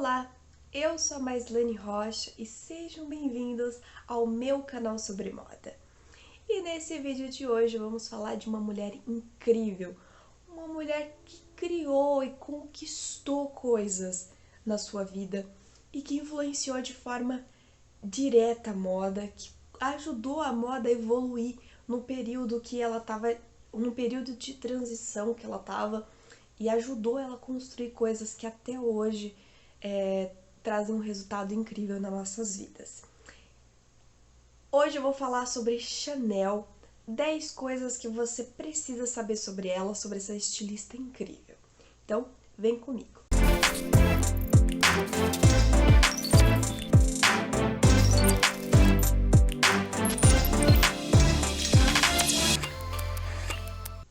Olá, eu sou a Maislane Rocha e sejam bem-vindos ao meu canal sobre moda. E nesse vídeo de hoje vamos falar de uma mulher incrível, uma mulher que criou e conquistou coisas na sua vida e que influenciou de forma direta a moda, que ajudou a moda a evoluir no período que ela estava, no período de transição que ela estava, e ajudou ela a construir coisas que até hoje trazem um resultado incrível nas nossas vidas. Hoje eu vou falar sobre Chanel, 10 coisas que você precisa saber sobre ela, sobre essa estilista incrível. Então, vem comigo!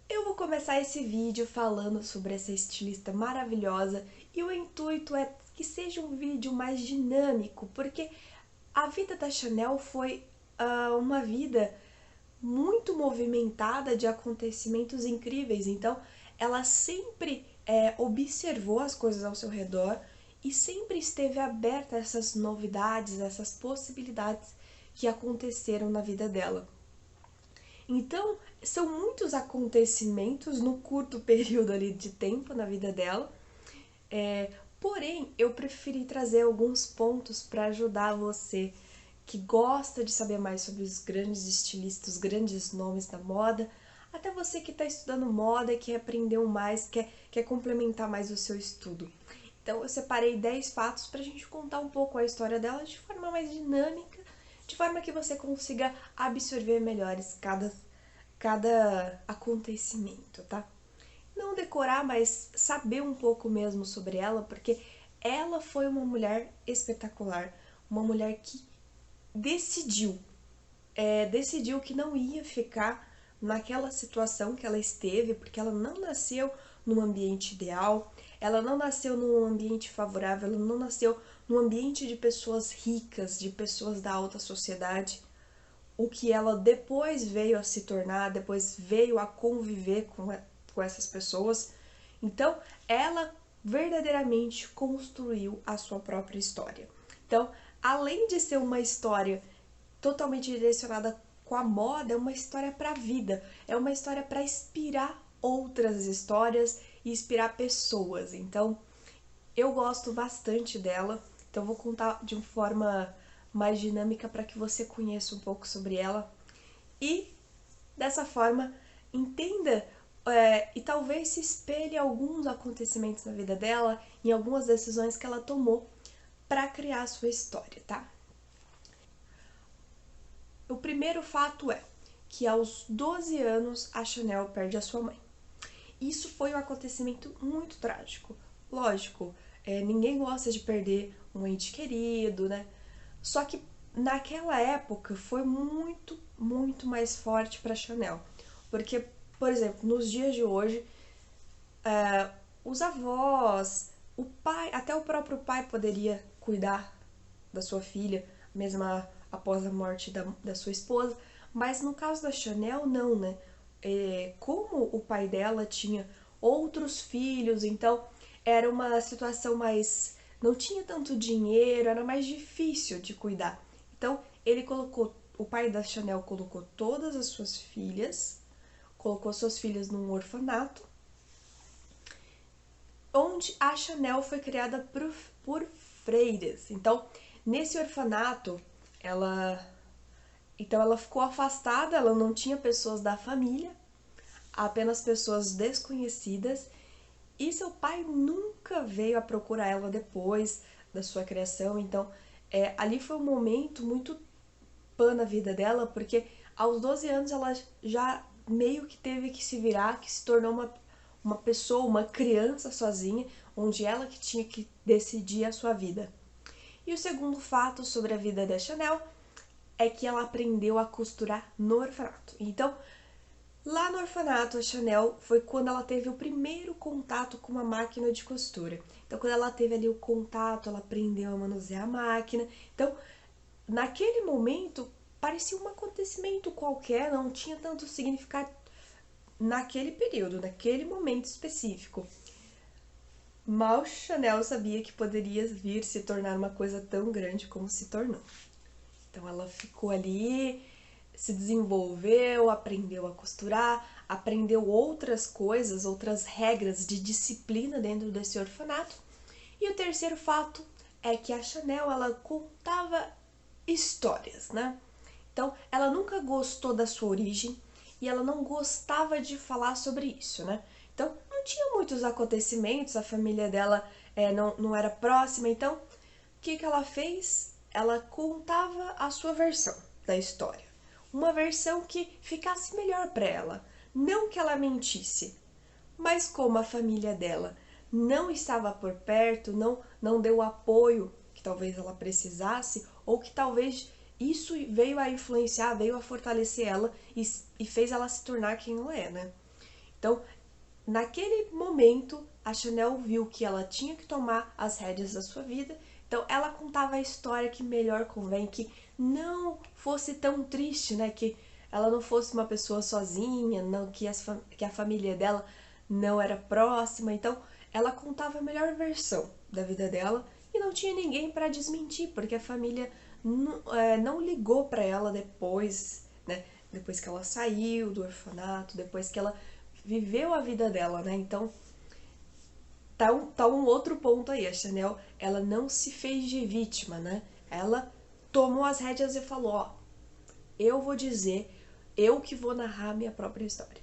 Eu vou começar esse vídeo falando sobre essa estilista maravilhosa e o intuito é que seja um vídeo mais dinâmico, porque a vida da Chanel foi uma vida muito movimentada de acontecimentos incríveis, então ela sempre observou as coisas ao seu redor e sempre esteve aberta a essas novidades, a essas possibilidades que aconteceram na vida dela. Então, são muitos acontecimentos no curto período ali de tempo na vida dela, porém, eu preferi trazer alguns pontos para ajudar você que gosta de saber mais sobre os grandes estilistas, os grandes nomes da moda, até você que está estudando moda e quer aprender mais, quer complementar mais o seu estudo. Então eu separei 10 fatos para a gente contar um pouco a história dela de forma mais dinâmica, de forma que você consiga absorver melhores cada acontecimento, tá? Não decorar, mas saber um pouco mesmo sobre ela, porque ela foi uma mulher espetacular, uma mulher que decidiu que não ia ficar naquela situação que ela esteve, porque ela não nasceu num ambiente ideal, ela não nasceu num ambiente favorável, ela não nasceu num ambiente de pessoas ricas, de pessoas da alta sociedade. O que ela depois veio a se tornar, depois veio a conviver com essas pessoas. Então, ela verdadeiramente construiu a sua própria história. Então, além de ser uma história totalmente direcionada com a moda, é uma história para a vida, é uma história para inspirar outras histórias e inspirar pessoas. Então, eu gosto bastante dela, então vou contar de uma forma mais dinâmica para que você conheça um pouco sobre ela e, dessa forma, entenda e talvez se espelhe alguns acontecimentos na vida dela, em algumas decisões que ela tomou para criar a sua história, tá? O primeiro fato é que aos 12 anos a Chanel perde a sua mãe. Isso foi um acontecimento muito trágico. Lógico, ninguém gosta de perder um ente querido, né? Só que naquela época foi muito, muito mais forte para Chanel. Porque, por exemplo, nos dias de hoje, os avós, o pai, até o próprio pai poderia cuidar da sua filha, mesmo após a morte da sua esposa, mas no caso da Chanel, não, né? Como o pai dela tinha outros filhos, então era uma situação mais... não tinha tanto dinheiro, era mais difícil de cuidar. Então, o pai da Chanel colocou todas as suas filhas, colocou suas filhas num orfanato, onde a Chanel foi criada por freiras. Então, nesse orfanato, ela ficou afastada, ela não tinha pessoas da família, apenas pessoas desconhecidas, e seu pai nunca veio a procurar ela depois da sua criação. Então, ali foi um momento muito pã na vida dela, porque aos 12 anos ela já meio que teve que se virar, que se tornou uma pessoa, uma criança sozinha, onde ela que tinha que decidir a sua vida. E o segundo fato sobre a vida da Chanel é que ela aprendeu a costurar no orfanato. Então, lá no orfanato, a Chanel foi quando ela teve o primeiro contato com uma máquina de costura. Então, quando ela teve ali o contato, ela aprendeu a manusear a máquina. Então, naquele momento, parecia um acontecimento qualquer, não tinha tanto significado naquele período, naquele momento específico. Mal Chanel sabia que poderia vir se tornar uma coisa tão grande como se tornou. Então ela ficou ali, se desenvolveu, aprendeu a costurar, aprendeu outras coisas, outras regras de disciplina dentro desse orfanato. E o terceiro fato é que a Chanel, ela contava histórias, né? Então, ela nunca gostou da sua origem e ela não gostava de falar sobre isso, né? Então, não tinha muitos acontecimentos, a família dela não era próxima, então, o que ela fez? Ela contava a sua versão da história. Uma versão que ficasse melhor para ela. Não que ela mentisse, mas como a família dela não estava por perto, não deu o apoio que talvez ela precisasse, ou que talvez isso veio a influenciar, veio a fortalecer ela e fez ela se tornar quem ela é, né? Então, naquele momento, a Chanel viu que ela tinha que tomar as rédeas da sua vida, então ela contava a história que melhor convém, que não fosse tão triste, né? Que ela não fosse uma pessoa sozinha, não, que a família dela não era próxima, então ela contava a melhor versão da vida dela e não tinha ninguém para desmentir, porque a família não ligou para ela depois, né? Depois que ela saiu do orfanato, depois que ela viveu a vida dela, né? Então, tá um outro ponto aí. A Chanel, ela não se fez de vítima, né? Ela tomou as rédeas e falou, ó, eu vou dizer, eu que vou narrar a minha própria história.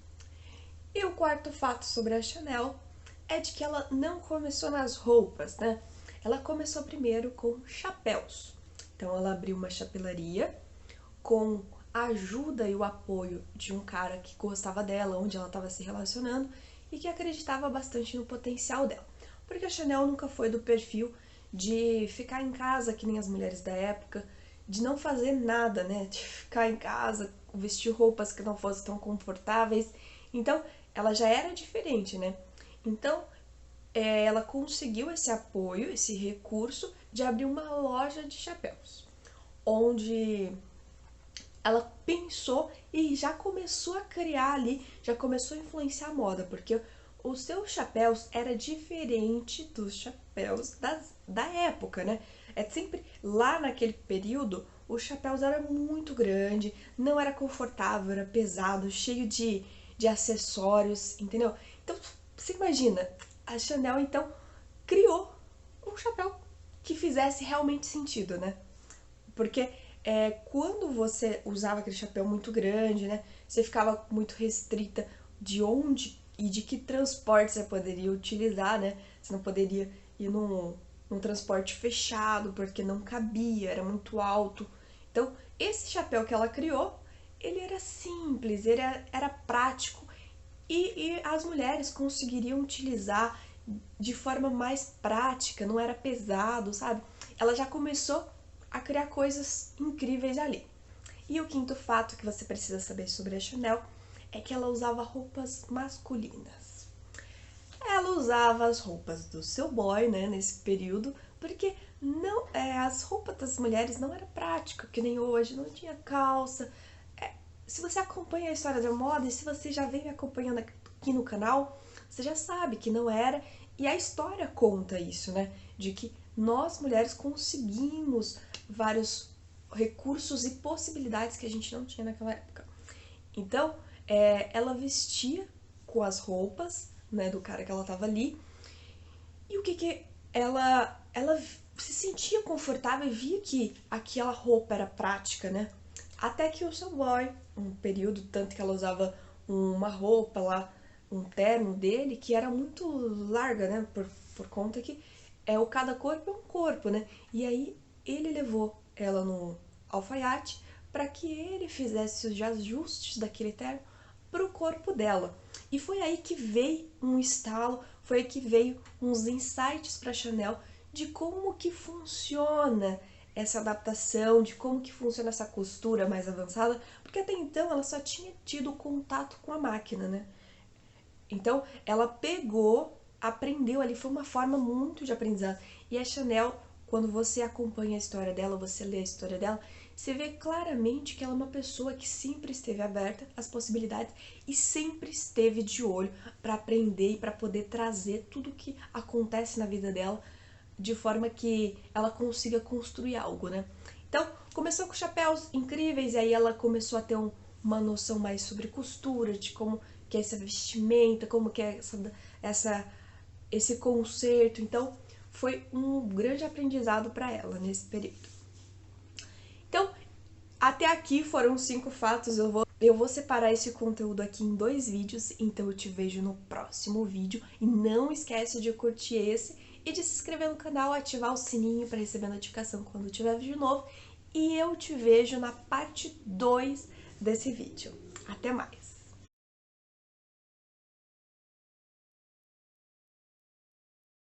E o quarto fato sobre a Chanel é de que ela não começou nas roupas, né? Ela começou primeiro com chapéus. Então ela abriu uma chapelaria com a ajuda e o apoio de um cara que gostava dela, onde ela estava se relacionando e que acreditava bastante no potencial dela. Porque a Chanel nunca foi do perfil de ficar em casa que nem as mulheres da época, de não fazer nada, né? De ficar em casa, vestir roupas que não fossem tão confortáveis. Então, ela já era diferente, né? Então, ela conseguiu esse apoio, esse recurso de abrir uma loja de chapéus, onde ela pensou e já começou a criar ali, já começou a influenciar a moda, porque os seus chapéus era diferente dos chapéus da época, né? É sempre lá naquele período, os chapéus eram muito grande, não era confortável, era pesado, cheio de acessórios, entendeu? Então, você imagina, a Chanel então criou um chapéu que fizesse realmente sentido, né? Porque quando você usava aquele chapéu muito grande, né? Você ficava muito restrita de onde e de que transporte você poderia utilizar, né? Você não poderia ir num transporte fechado, porque não cabia, era muito alto. Então, esse chapéu que ela criou, ele era simples, ele era prático e as mulheres conseguiriam utilizar de forma mais prática, não era pesado, sabe? Ela já começou a criar coisas incríveis ali. E o quinto fato que você precisa saber sobre a Chanel é que ela usava roupas masculinas. Ela usava as roupas do seu boy, né, nesse período, porque não, as roupas das mulheres não era prática, que nem hoje, não tinha calça. Se você acompanha a história da moda e se você já vem me acompanhando aqui no canal, você já sabe que não era, e a história conta isso, né, de que nós mulheres conseguimos vários recursos e possibilidades que a gente não tinha naquela época. Então, ela vestia com as roupas, né, do cara que ela tava ali, e o que ela se sentia confortável e via que aquela roupa era prática, né? Até que o seu boy, um período, tanto que ela usava uma roupa lá, um terno dele, que era muito larga, né? Por conta que o cada corpo é um corpo, né? E aí ele levou ela no alfaiate para que ele fizesse os ajustes daquele terno pro corpo dela. E foi aí que veio um estalo, foi aí que veio uns insights para Chanel de como que funciona essa adaptação, de como que funciona essa costura mais avançada, porque até então ela só tinha tido contato com a máquina, né? Então ela pegou, aprendeu ali, foi uma forma muito de aprendizado. E a Chanel, quando você acompanha a história dela, você lê a história dela, você vê claramente que ela é uma pessoa que sempre esteve aberta às possibilidades e sempre esteve de olho para aprender e para poder trazer tudo que acontece na vida dela de forma que ela consiga construir algo, né? Então, começou com chapéus incríveis e aí ela começou a ter uma noção mais sobre costura, de como que é essa vestimenta, como que é esse concerto. Então, foi um grande aprendizado para ela nesse período. Então, até aqui foram 5 fatos. Eu vou separar esse conteúdo aqui em 2 vídeos, então eu te vejo no próximo vídeo. E não esquece de curtir esse e de se inscrever no canal, ativar o sininho para receber notificação quando tiver vídeo novo. E eu te vejo na parte 2 desse vídeo. Até mais!